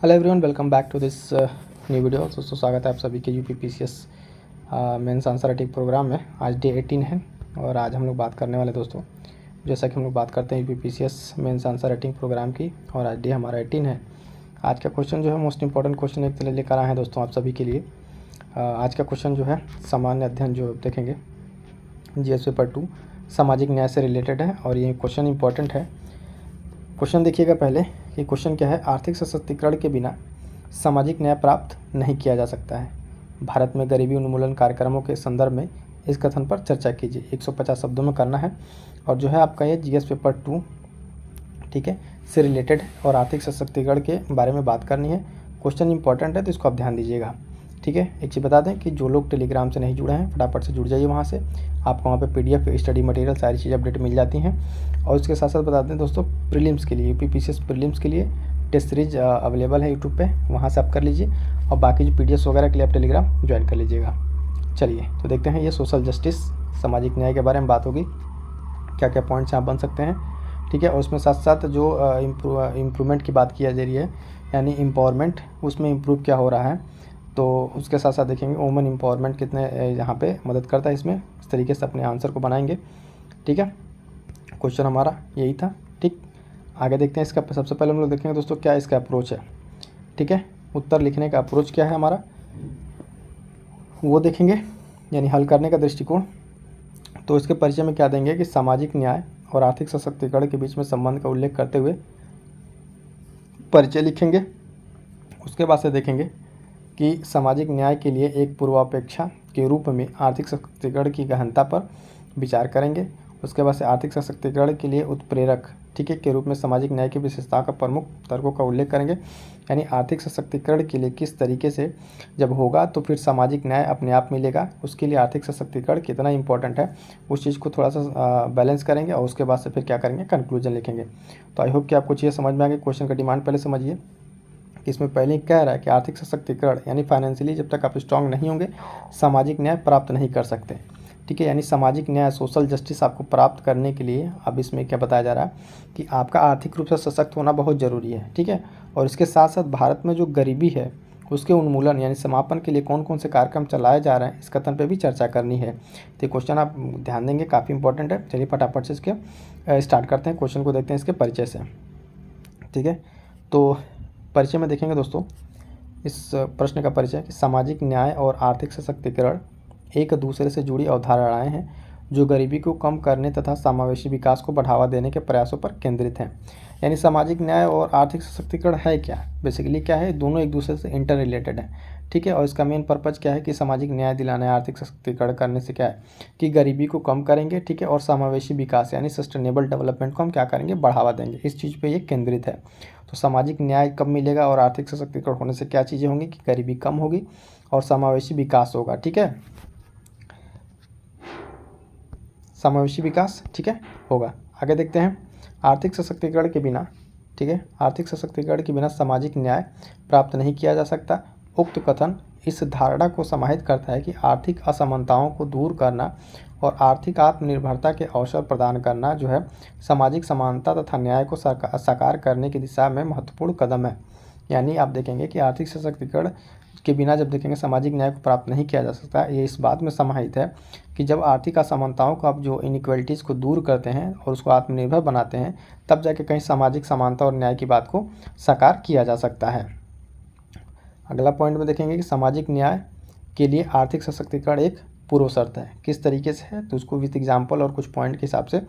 Hello everyone, welcome back to this new video. दोस्तों स्वागत है आप सभी के UPPCS mains answer writing program में। आज डे 18 है और आज हम लोग बात करने वाले दोस्तों, जैसा कि हम लोग बात करते हैं UPPCS mains answer writing program की, और आज डे हमारा 18 है। आज का क्वेश्चन जो है मोस्ट इंपॉर्टेंट क्वेश्चन एक तरह लेकर आए हैं दोस्तों आप सभी के लिए। आज का क्वेश्चन जो है सामान्य अध्ययन जो देखेंगे जीएस पेपर 2 सामाजिक न्याय से रिलेटेड है और ये क्वेश्चन इंपॉर्टेंट है। क्वेश्चन देखिएगा पहले कि क्वेश्चन क्या है। आर्थिक सशक्तिकरण के बिना सामाजिक न्याय प्राप्त नहीं किया जा सकता है। भारत में गरीबी उन्मूलन कार्यक्रमों के संदर्भ में इस कथन पर चर्चा कीजिए। 150 शब्दों में करना है और जो है आपका ये जीएस पेपर 2 ठीक है से रिलेटेड है और आर्थिक सशक्तिकरण के बारे में बात करनी है। क्वेश्चन इंपॉर्टेंट है तो इसको आप ध्यान दीजिएगा। ठीक है, एक चीज़ बता दें कि जो लोग टेलीग्राम से नहीं जुड़े हैं फटाफट से जुड़ जाइए। वहाँ से आपको वहाँ पे पीडीएफ, स्टडी मटेरियल, सारी चीज़ अपडेट मिल जाती हैं। और उसके साथ साथ बता दें दोस्तों, प्रीलिम्स के लिए यूपीपीसीएस प्रीलिम्स के लिए टेस्ट सीरीज अवेलेबल है यूट्यूब पे, वहाँ से आप कर लीजिए। और बाकी जो पीडीएफ वगैरह के लिए आप टेलीग्राम ज्वाइन कर लीजिएगा। चलिए तो देखते हैं, ये सोशल जस्टिस सामाजिक न्याय के बारे में बात होगी, क्या क्या पॉइंट्स यहाँ बन सकते हैं। ठीक है, और उसमें साथ साथ जो इम्प्रूवमेंट की बात की जा रही है, यानी एम्पावरमेंट, उसमें इम्प्रूव क्या हो रहा है, तो उसके साथ साथ देखेंगे वुमेन एम्पावरमेंट कितने यहाँ पे मदद करता है इसमें। इस तरीके से अपने आंसर को बनाएंगे। ठीक है, क्वेश्चन हमारा यही था। ठीक, आगे देखते हैं इसका। सबसे पहले हम लोग देखेंगे दोस्तों क्या इसका अप्रोच है। ठीक है, उत्तर लिखने का अप्रोच क्या है हमारा वो देखेंगे, यानी हल करने का दृष्टिकोण। तो इसके परिचय में क्या देंगे कि सामाजिक न्याय और आर्थिक सशक्तिकरण के बीच में संबंध का उल्लेख करते हुए परिचय लिखेंगे। उसके बाद से देखेंगे कि सामाजिक न्याय के लिए एक पूर्वापेक्षा के रूप में आर्थिक सशक्तिकरण की गहनता पर विचार करेंगे। उसके बाद से आर्थिक सशक्तिकरण के लिए उत्प्रेरक ठीक है के रूप में सामाजिक न्याय की विशेषता का प्रमुख तर्कों का उल्लेख करेंगे। यानी आर्थिक सशक्तिकरण के लिए किस तरीके से जब होगा तो फिर सामाजिक न्याय अपने आप मिलेगा, उसके लिए आर्थिक सशक्तिकरण कितना इंपॉर्टेंट है उस चीज़ को थोड़ा सा बैलेंस करेंगे। और उसके बाद से फिर क्या करेंगे, कंक्लूजन लिखेंगे। तो आई होप कि आपको चीज़ें समझ में आ गई। क्वेश्चन का डिमांड पहले समझिए। इसमें पहले कह रहा है कि आर्थिक सशक्तिकरण यानी फाइनेंशियली जब तक आप स्ट्रांग नहीं होंगे सामाजिक न्याय प्राप्त नहीं कर सकते। ठीक है, यानी सामाजिक न्याय सोशल जस्टिस आपको प्राप्त करने के लिए अब इसमें क्या बताया जा रहा है कि आपका आर्थिक रूप से सशक्त होना बहुत ज़रूरी है। ठीक है, और इसके साथ साथ भारत में जो गरीबी है उसके उन्मूलन यानी समापन के लिए कौन कौन से कार्यक्रम चलाए जा रहे हैं इस कथन पे भी चर्चा करनी है। तो क्वेश्चन आप ध्यान देंगे, काफ़ी इंपॉर्टेंट है। चलिए फटाफट से इसके स्टार्ट करते हैं। क्वेश्चन को देखते हैं इसके परिचय से। ठीक है, तो परिचय में देखेंगे दोस्तों इस प्रश्न का परिचय कि सामाजिक न्याय और आर्थिक सशक्तिकरण एक दूसरे से जुड़ी अवधारणाएं हैं जो गरीबी को कम करने तथा समावेशी विकास को बढ़ावा देने के प्रयासों पर केंद्रित हैं। यानी सामाजिक न्याय और आर्थिक सशक्तिकरण है क्या, बेसिकली क्या है, दोनों एक दूसरे से इंटर रिलेटेड हैं। ठीक है, और इसका मेन पर्पज़ क्या है कि सामाजिक न्याय दिलाना है। आर्थिक सशक्तिकरण करने से क्या है कि गरीबी को कम करेंगे। ठीक है, और समावेशी विकास यानी सस्टेनेबल डेवलपमेंट को हम क्या करेंगे, बढ़ावा देंगे। इस चीज़ पे ये केंद्रित है। तो सामाजिक न्याय कब मिलेगा और आर्थिक सशक्तिकरण होने से क्या चीज़ें होंगी कि गरीबी कम होगी और समावेशी विकास होगा। ठीक है, समावेशी विकास ठीक है होगा। आगे देखते हैं, आर्थिक सशक्तिकरण के बिना ठीक है आर्थिक सशक्तिकरण के बिना सामाजिक न्याय प्राप्त नहीं किया जा सकता। उक्त कथन इस धारणा को समाहित करता है कि आर्थिक असमानताओं को दूर करना और आर्थिक आत्मनिर्भरता के अवसर प्रदान करना जो है सामाजिक समानता तथा न्याय को साकार करने की दिशा में महत्वपूर्ण कदम है। यानी आप देखेंगे कि आर्थिक सशक्तिकरण के बिना जब देखेंगे सामाजिक न्याय को प्राप्त नहीं किया जा सकता। ये इस बात में समाहित है कि जब आर्थिक असमानताओं को आप जो इनइक्वालिटीज़ को दूर करते हैं और उसको आत्मनिर्भर बनाते हैं तब जाके कहीं सामाजिक समानता और न्याय की बात को साकार किया जा सकता है। अगला पॉइंट में देखेंगे कि सामाजिक न्याय के लिए आर्थिक सशक्तिकरण एक पूर्व शर्त है। किस तरीके से है तो उसको विद एग्जाम्पल और कुछ पॉइंट के हिसाब से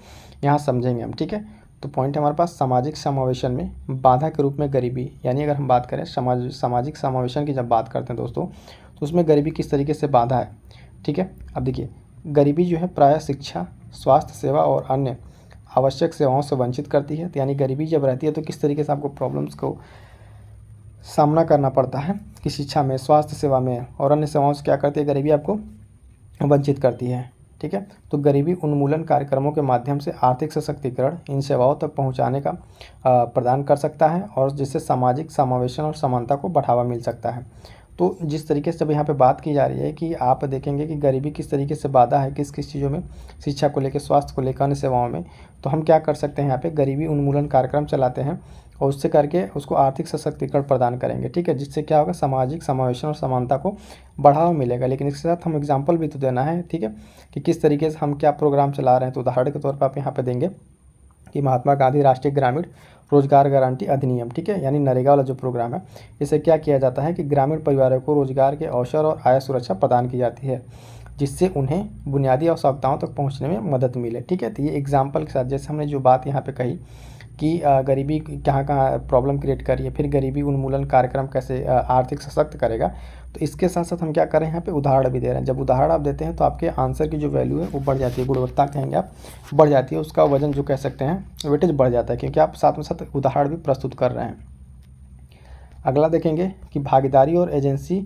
यहाँ समझेंगे हम। ठीक है, तो पॉइंट है हमारे पास सामाजिक समावेशन में बाधा के रूप में गरीबी। यानी अगर हम बात करें सामाजिक समावेशन की जब बात करते हैं दोस्तों तो उसमें गरीबी किस तरीके से बाधा है। ठीक है, अब देखिए गरीबी जो है प्रायः शिक्षा, स्वास्थ्य सेवा और अन्य आवश्यक सेवाओं से वंचित करती है। तो यानी गरीबी जब रहती है तो किस तरीके से आपको प्रॉब्लम्स को सामना करना पड़ता है कि शिक्षा में, स्वास्थ्य सेवा में और अन्य सेवाओं से क्या करती है, गरीबी आपको वंचित करती है। ठीक है, तो गरीबी उन्मूलन कार्यक्रमों के माध्यम से आर्थिक सशक्तिकरण इन सेवाओं तक पहुंचाने का प्रदान कर सकता है और जिससे सामाजिक समावेशन और समानता को बढ़ावा मिल सकता है। तो जिस तरीके से जब यहाँ पे बात की जा रही है कि आप देखेंगे कि गरीबी किस तरीके से बाधा है किस किस चीज़ों में, शिक्षा को लेकर, स्वास्थ्य को लेकर, अन्य सेवाओं में, तो हम क्या कर सकते हैं यहाँ पे गरीबी उन्मूलन कार्यक्रम चलाते हैं और उससे करके उसको आर्थिक सशक्तिकरण प्रदान करेंगे, ठीक है, जिससे क्या होगा, सामाजिक समावेशन और समानता को बढ़ावा मिलेगा। लेकिन इसके साथ हम एग्जाम्पल भी तो देना है, ठीक है, कि किस तरीके से हम क्या प्रोग्राम चला रहे हैं। तो उदाहरण के तौर पर आप यहाँ पे देंगे कि महात्मा गांधी राष्ट्रीय ग्रामीण रोजगार गारंटी अधिनियम, ठीक है, यानी नरेगा वाला जो प्रोग्राम है, इससे क्या किया जाता है कि ग्रामीण परिवारों को रोजगार के अवसर और आय सुरक्षा प्रदान की जाती है, जिससे उन्हें बुनियादी आवश्यकताओं तक पहुंचने में मदद मिले, ठीक है। तो ये एग्जाम्पल के साथ जैसे हमने जो बात यहाँ पे कही कि गरीबी कहाँ कहाँ प्रॉब्लम क्रिएट कर रही है, फिर गरीबी उन्मूलन कार्यक्रम कैसे आर्थिक सशक्त करेगा, तो इसके साथ साथ हम क्या कर रहे हैं, यहाँ पे उदाहरण भी दे रहे हैं। जब उदाहरण आप देते हैं तो आपके आंसर की जो वैल्यू है वो बढ़ जाती है, गुणवत्ता कहेंगे आप बढ़ जाती है, उसका वजन जो कह सकते हैं वेटेज बढ़ जाता है, क्योंकि आप साथ में साथ उदाहरण भी प्रस्तुत कर रहे हैं। अगला देखेंगे कि भागीदारी और एजेंसी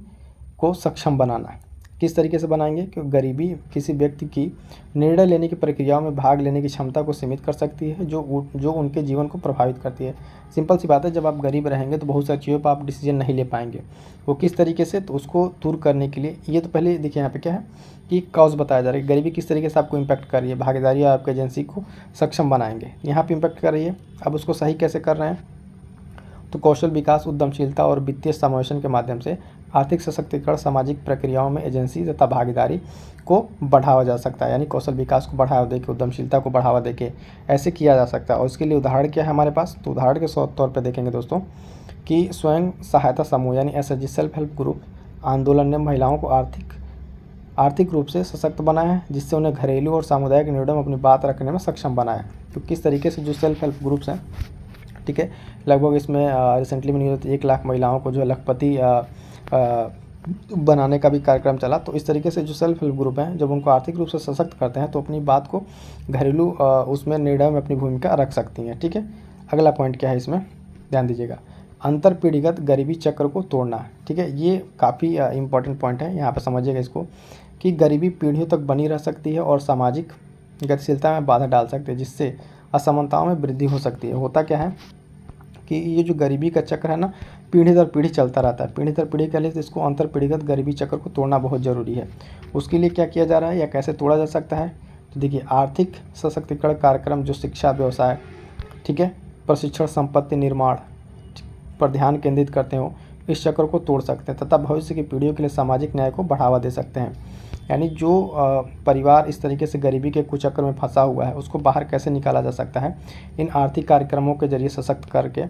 को सक्षम बनाना, किस तरीके से बनाएंगे कि गरीबी किसी व्यक्ति की निर्णय लेने की प्रक्रियाओं में भाग लेने की क्षमता को सीमित कर सकती है, जो उनके जीवन को प्रभावित करती है। सिंपल सी बात है, जब आप गरीब रहेंगे तो बहुत सारी चीज़ों पर आप डिसीजन नहीं ले पाएंगे। वो किस तरीके से, तो उसको दूर करने के लिए ये तो पहले देखिए यहाँ पे क्या है कि कॉज बताया जा रहा है, गरीबी किस तरीके से आपको इम्पैक्ट कर रही है, भागीदारी और आपकी एजेंसी को सक्षम बनाएंगे, यहाँ पर इम्पैक्ट कर रही है। अब उसको सही कैसे कर रहे हैं, तो कौशल विकास, उद्यमशीलता और वित्तीय समावेशन के माध्यम से आर्थिक सशक्तिकरण, सामाजिक प्रक्रियाओं में एजेंसी तथा भागीदारी को बढ़ावा जा सकता है, यानी कौशल विकास को बढ़ावा देके, उद्यमशीलता को बढ़ावा देके ऐसे किया जा सकता है। और इसके लिए उदाहरण क्या है हमारे पास, तो उदाहरण के तौर पर देखेंगे दोस्तों कि स्वयं सहायता समूह यानी SHG सेल्फ हेल्प ग्रुप आंदोलन ने महिलाओं को आर्थिक रूप से सशक्त बनाया है, जिससे उन्हें घरेलू और सामुदायिक निर्णयों में अपनी बात रखने में सक्षम बनाया। तो किस तरीके से जो सेल्फ हेल्प ग्रुप्स हैं, ठीक है, लगभग इसमें रिसेंटली में 1 लाख महिलाओं को जो है लखपति बनाने का भी कार्यक्रम चला। तो इस तरीके से जो सेल्फ हेल्प ग्रुप हैं, जब उनको आर्थिक रूप से सशक्त करते हैं तो अपनी बात को घरेलू उसमें निर्णय में अपनी भूमिका रख सकती हैं, ठीक है। अगला पॉइंट क्या है इसमें, ध्यान दीजिएगा, अंतर पीढ़ीगत गरीबी चक्र को तोड़ना, ठीक है, ये काफ़ी इंपॉर्टेंट पॉइंट है, यहाँ पर समझिएगा इसको कि गरीबी पीढ़ियों तक बनी रह सकती है और सामाजिक गतिशीलता में बाधा डाल सकती है, जिससे असमानताओं में वृद्धि हो सकती है। होता क्या है कि ये जो गरीबी का चक्र है ना, पीढ़ी दर पीढ़ी चलता रहता है, पीढ़ी दर पीढ़ी के लिए इसको अंतर पीढ़ीगत गरीबी चक्र को तोड़ना बहुत ज़रूरी है। उसके लिए क्या किया जा रहा है या कैसे तोड़ा जा सकता है, तो देखिए, आर्थिक सशक्तिकरण कार्यक्रम जो शिक्षा, व्यवसाय, ठीक है, प्रशिक्षण, संपत्ति निर्माण पर ध्यान केंद्रित करते हो, इस चक्र को तोड़ सकते हैं तथा भविष्य की पीढ़ियों के लिए सामाजिक न्याय को बढ़ावा दे सकते हैं। यानी जो परिवार इस तरीके से गरीबी के कुचक्र में फंसा हुआ है, उसको बाहर कैसे निकाला जा सकता है, इन आर्थिक कार्यक्रमों के जरिए सशक्त करके।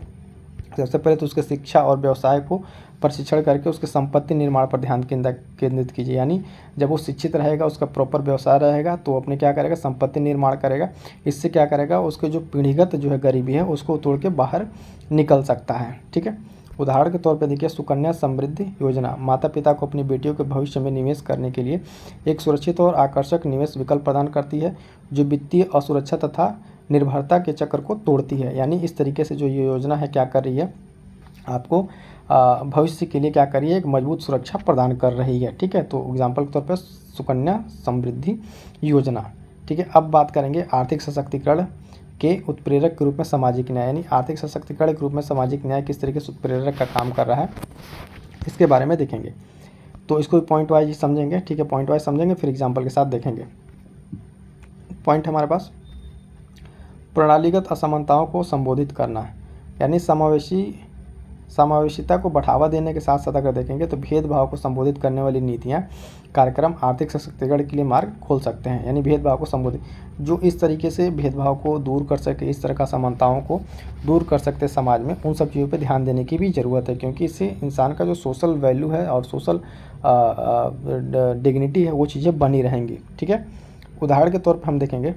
सबसे पहले तो उसके शिक्षा और व्यवसाय को प्रशिक्षण करके उसके संपत्ति निर्माण पर ध्यान केंद्रित कीजिए। यानी जब वो शिक्षित रहेगा, उसका प्रॉपर व्यवसाय रहेगा, तो अपने क्या करेगा, संपत्ति निर्माण करेगा। इससे क्या करेगा, उसके जो पीढ़ीगत जो है गरीबी है उसको तोड़ के बाहर निकल सकता है, ठीक है। उदाहरण के तौर पर देखिए, सुकन्या समृद्धि योजना माता पिता को अपनी बेटियों के भविष्य में निवेश करने के लिए एक सुरक्षित और आकर्षक निवेश विकल्प प्रदान करती है, जो वित्तीय असुरक्षा तथा निर्भरता के चक्र को तोड़ती है। यानी इस तरीके से जो ये योजना है क्या कर रही है, आपको भविष्य के लिए क्या कर रही है, एक मजबूत सुरक्षा प्रदान कर रही है, ठीक है। तो एग्जाम्पल के तौर पर सुकन्या समृद्धि योजना, ठीक है। अब बात करेंगे आर्थिक सशक्तिकरण के उत्प्रेरक के रूप में सामाजिक न्याय, यानी आर्थिक सशक्तिकरण के रूप में सामाजिक न्याय किस तरीके से उत्प्रेरक का काम कर रहा है, इसके बारे में देखेंगे। तो इसको पॉइंट वाइज समझेंगे, ठीक है, पॉइंट वाइज समझेंगे, फिर एग्जाम्पल के साथ देखेंगे। पॉइंट हमारे पास, प्रणालीगत असमानताओं को संबोधित करना है, यानी समावेशिता को बढ़ावा देने के साथ साथ अगर देखेंगे तो भेदभाव को संबोधित करने वाली नीतियाँ, कार्यक्रम आर्थिक सशक्तिकरण के लिए मार्ग खोल सकते हैं। यानी भेदभाव को संबोधित, जो इस तरीके से भेदभाव को दूर कर सके, इस तरह का असमानताओं को दूर कर सकते समाज में, उन सब चीज़ों पे ध्यान देने की भी ज़रूरत है, क्योंकि इससे इंसान का जो सोशल वैल्यू है और सोशल डिग्निटी है वो चीज़ें बनी रहेंगी, ठीक है। उदाहरण के तौर पर हम देखेंगे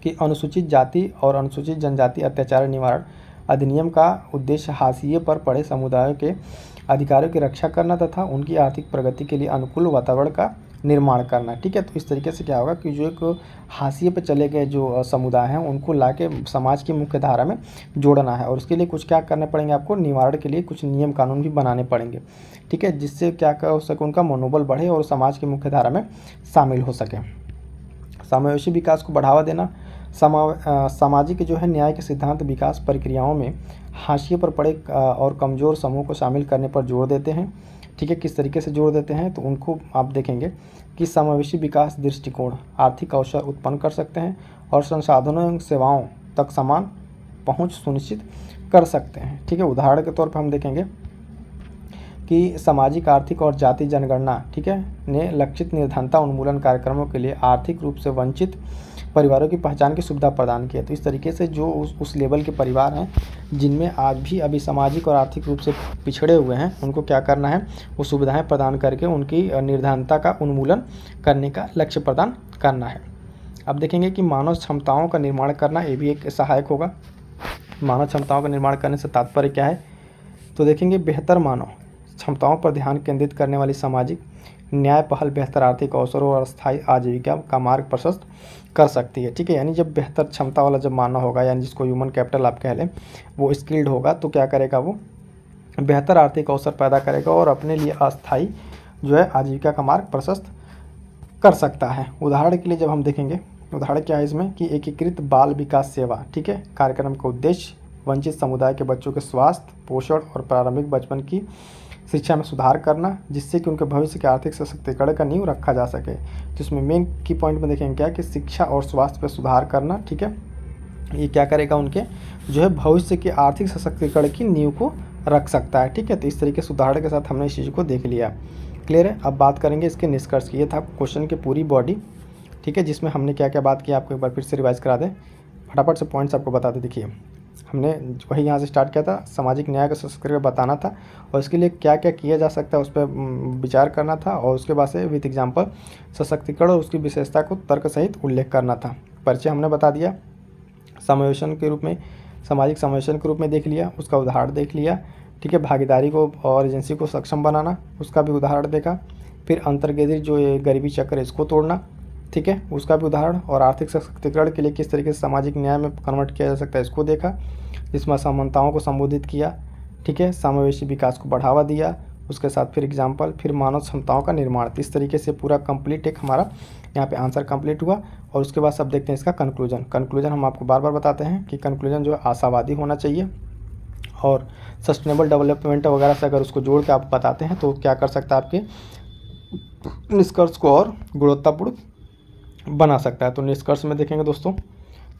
कि अनुसूचित जाति और अनुसूचित जनजाति अत्याचार निवारण अधिनियम का उद्देश्य हाशिए पर पड़े समुदायों के अधिकारों की रक्षा करना तथा उनकी आर्थिक प्रगति के लिए अनुकूल वातावरण का निर्माण करना, ठीक है। तो इस तरीके से क्या होगा कि जो एक हाशिए पर चले गए जो समुदाय हैं उनको लाके समाज की मुख्य धारा में जोड़ना है, और उसके लिए कुछ क्या करने पड़ेंगे, आपको निवारण के लिए कुछ नियम कानून भी बनाने पड़ेंगे, ठीक है, जिससे क्या हो सके, उनका मनोबल बढ़े और समाज की मुख्य धारा में शामिल हो सके। समावेशी विकास को बढ़ावा देना, सामाजिक जो है न्याय के सिद्धांत विकास प्रक्रियाओं में हाशिए पर पड़े और कमज़ोर समूह को शामिल करने पर जोर देते हैं, ठीक है। किस तरीके से जोर देते हैं, तो उनको आप देखेंगे कि समावेशी विकास दृष्टिकोण आर्थिक अवसर उत्पन्न कर सकते हैं और संसाधनों एवं सेवाओं तक समान पहुंच सुनिश्चित कर सकते हैं। ठीक है, उदाहरण के तौर पर हम देखेंगे कि सामाजिक, आर्थिक और जाति जनगणना, ठीक है, ने लक्षित निर्धनता उन्मूलन कार्यक्रमों के लिए आर्थिक रूप से वंचित परिवारों की पहचान की सुविधा प्रदान की है। तो इस तरीके से जो उस लेवल के परिवार हैं जिनमें आज भी अभी सामाजिक और आर्थिक रूप से पिछड़े हुए हैं, उनको क्या करना है, वो सुविधाएं प्रदान करके उनकी निर्धनता का उन्मूलन करने का लक्ष्य प्रदान करना है। अब देखेंगे कि मानव क्षमताओं का निर्माण करना, ये भी एक सहायक होगा। मानव क्षमताओं का निर्माण करने से तात्पर्य क्या है, तो देखेंगे बेहतर मानव क्षमताओं पर ध्यान केंद्रित करने वाली सामाजिक न्याय पहल बेहतर आर्थिक अवसरों और स्थायी आजीविका का मार्ग प्रशस्त कर सकती है। ठीक है, यानी जब बेहतर क्षमता वाला जब मानव होगा, यानी जिसको ह्यूमन कैपिटल आप कह लें, वो स्किल्ड होगा, तो क्या करेगा, वो बेहतर आर्थिक अवसर पैदा करेगा और अपने लिए अस्थायी जो है आजीविका का मार्ग प्रशस्त कर सकता है। उदाहरण के लिए जब हम देखेंगे, उदाहरण क्या है इसमें कि एकीकृत बाल विकास सेवा, ठीक है, कार्यक्रम का उद्देश्य वंचित समुदाय के बच्चों के स्वास्थ्य, पोषण और प्रारंभिक बचपन की शिक्षा में सुधार करना, जिससे कि उनके भविष्य के आर्थिक सशक्तिकरण का नींव रखा जा सके। तो इसमें मेन की पॉइंट में देखेंगे क्या कि शिक्षा और स्वास्थ्य पर सुधार करना, ठीक है, ये क्या करेगा, उनके जो है भविष्य के आर्थिक सशक्तिकरण की नींव को रख सकता है। ठीक है, तो इस तरीके से उदाहरण के साथ हमने इस चीज़ को देख लिया। क्लियर है। अब बात करेंगे इसके निष्कर्ष की। ये था क्वेश्चन की पूरी बॉडी, ठीक है, जिसमें हमने क्या क्या बात की आपको एक बार फिर से रिवाइज करा दें, फटाफट से पॉइंट्स आपको बता दें। देखिए, हमने वही यहाँ से स्टार्ट किया था, सामाजिक न्याय का सशक्तिकरण बताना था और इसके लिए क्या क्या किया जा सकता है उस पर विचार करना था, और उसके बाद से विद एग्जाम्पल सशक्तिकरण और उसकी विशेषता को तर्क सहित उल्लेख करना था। परिचय हमने बता दिया, समावेशन के रूप में, सामाजिक समावेशन के रूप में देख लिया, उसका उदाहरण देख लिया। ठीक है, भागीदारी को और एजेंसी को सक्षम बनाना, उसका भी उदाहरण देखा। फिर अंतर्गेदित जो ये गरीबी चक्र है इसको तोड़ना, ठीक है, उसका भी उदाहरण, और आर्थिक सशक्तिकरण के लिए किस तरीके से सामाजिक न्याय में कन्वर्ट किया जा सकता है इसको देखा, जिसमें असमानताओं को संबोधित किया। ठीक है, समावेशी विकास को बढ़ावा दिया, उसके साथ फिर एग्जाम्पल, फिर मानव क्षमताओं का निर्माण। इस तरीके से पूरा कंप्लीट एक हमारा यहाँ पे आंसर कंप्लीट हुआ। और उसके बाद सब देखते हैं इसका कंक्लूजन। कंक्लूजन हम आपको बार बार बताते हैं कि कंक्लूजन जो है आशावादी होना चाहिए, और सस्टेनेबल डेवलपमेंट वगैरह से अगर उसको जोड़ के आप बताते हैं तो क्या कर सकता है, आपके निष्कर्ष को और गुणवत्तापूर्ण बना सकता है। तो निष्कर्ष में देखेंगे दोस्तों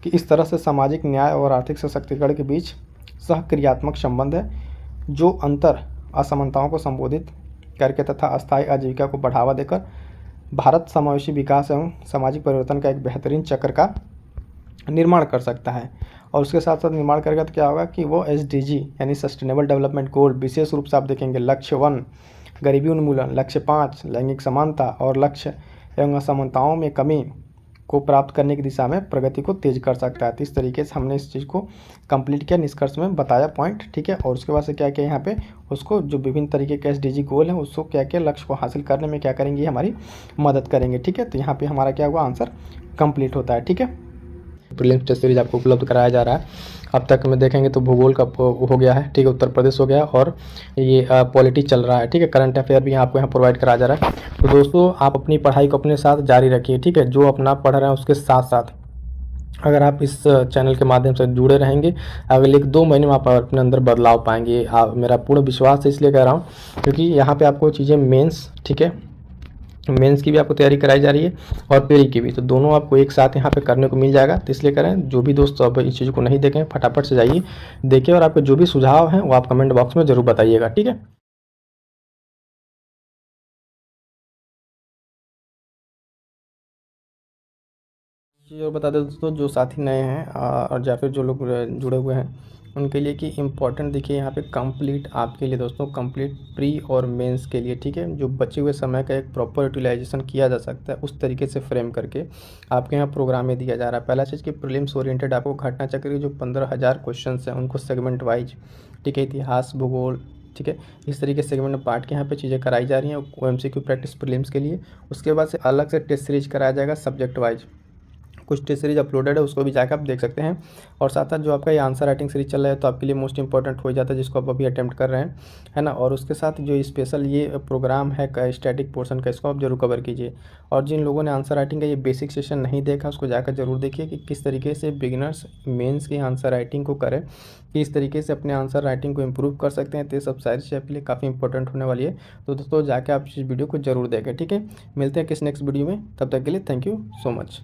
कि इस तरह से सामाजिक न्याय और आर्थिक सशक्तिकरण के बीच सहक्रियात्मक संबंध है, जो अंतर असमानताओं को संबोधित करके तथा अस्थायी आजीविका को बढ़ावा देकर भारत समावेशी विकास एवं सामाजिक परिवर्तन का एक बेहतरीन चक्र का निर्माण कर सकता है। और उसके साथ साथ निर्माण करेगा तो क्या होगा कि वो SDG यानी सस्टेनेबल डेवलपमेंट गोल, विशेष रूप से आप देखेंगे लक्ष्य 1 गरीबी उन्मूलन, लक्ष्य 5 लैंगिक समानता और लक्ष्य एवं असमानताओं में कमी को प्राप्त करने की दिशा में प्रगति को तेज कर सकता है। तो इस तरीके से हमने इस चीज़ को कंप्लीट किया, निष्कर्ष में बताया पॉइंट। ठीक है, और उसके बाद से क्या किया यहाँ पे, उसको जो विभिन्न तरीके के SDG गोल हैं उसको क्या क्या लक्ष्य को हासिल करने में क्या करेंगे, हमारी मदद करेंगे। ठीक है, तो यहाँ पे हमारा क्या हुआ, आंसर कंप्लीट होता है। ठीक है, प्रीलिम्स टेस्ट सीरीज आपको उपलब्ध कराया जा रहा है। अब तक में देखेंगे तो भूगोल का हो गया है, ठीक है, उत्तर प्रदेश हो गया, और ये पॉलिटी चल रहा है। ठीक है, करंट अफेयर भी आपको यहाँ प्रोवाइड कराया जा रहा है। तो दोस्तों आप अपनी पढ़ाई को अपने साथ जारी रखिए। ठीक है, जो अपना पढ़ रहे हैं उसके साथ साथ अगर आप इस चैनल के माध्यम से जुड़े रहेंगे, अगले 1-2 महीने में आप अपने अंदर बदलाव पाएंगे। मेरा पूर्ण विश्वास है, इसलिए कह रहा हूँ क्योंकि यहाँ पे आपको चीज़ें मेंस, ठीक है, मेंस की भी आपको तैयारी कराई जा रही है और प्री की भी, तो दोनों आपको एक साथ यहाँ पे करने को मिल जाएगा। तो इसलिए करें, जो भी दोस्त अब इस चीज़ को नहीं देखें फटाफट से जाइए देखिए, और आपके जो भी सुझाव हैं वो आप कमेंट बॉक्स में ज़रूर बताइएगा। ठीक है, चीज़ और बता दें दोस्तों, जो साथी नए हैं और या फिर जो लोग जुड़े हुए हैं उनके लिए कि इम्पॉर्टेंट देखिए यहाँ पे कंप्लीट आपके लिए दोस्तों, कंप्लीट प्री और मेंस के लिए, ठीक है, जो बचे हुए समय का एक प्रॉपर यूटिलाइजेशन किया जा सकता है उस तरीके से फ्रेम करके आपके यहाँ प्रोग्राम में दिया जा रहा है। पहला चीज़ कि प्रीलिम्स ओरिएंटेड आपको घटना चक्र के जो 15,000 क्वेश्चन हैं उनको सेगमेंट वाइज, ठीक है, इतिहास, भूगोल, ठीक है, इस तरीके से सेगमेंट में बांट के यहाँ पे चीज़ें कराई जा रही हैं OMCQ प्रैक्टिस प्रीलिम्स के लिए। उसके बाद से अलग से टेस्ट सीरीज कराया जाएगा सब्जेक्ट वाइज, कुछ टेस्ट सीरीज अपलोडेड है, उसको भी जाकर आप देख सकते हैं। और साथ साथ जो आपका ये आंसर राइटिंग सीरीज चल रहा है तो आपके लिए मोस्ट इंपॉर्टेंट हो जाता है, जिसको आप अभी अटेम्प्ट कर रहे हैं, है ना। और उसके साथ जो स्पेशल ये प्रोग्राम है स्टैटिक पोर्शन का, इसको आप जरूर कवर कीजिए। और जिन लोगों ने आंसर राइटिंग का ये बेसिक सेशन नहीं देखा उसको जाकर जरूर देखिए कि किस तरीके से बिगिनर्स मेंस की आंसर राइटिंग को करें, कि इस तरीके से अपने आंसर राइटिंग को इम्प्रूव कर सकते हैं। तो ये सब सारी चीज़ें आपके लिए काफ़ी इंपॉर्टेंट होने वाली है। तो दोस्तों जाके आप इस वीडियो को जरूर देखें। ठीक है, मिलते हैं किस नेक्स्ट वीडियो में, तब तक के लिए थैंक यू सो मच।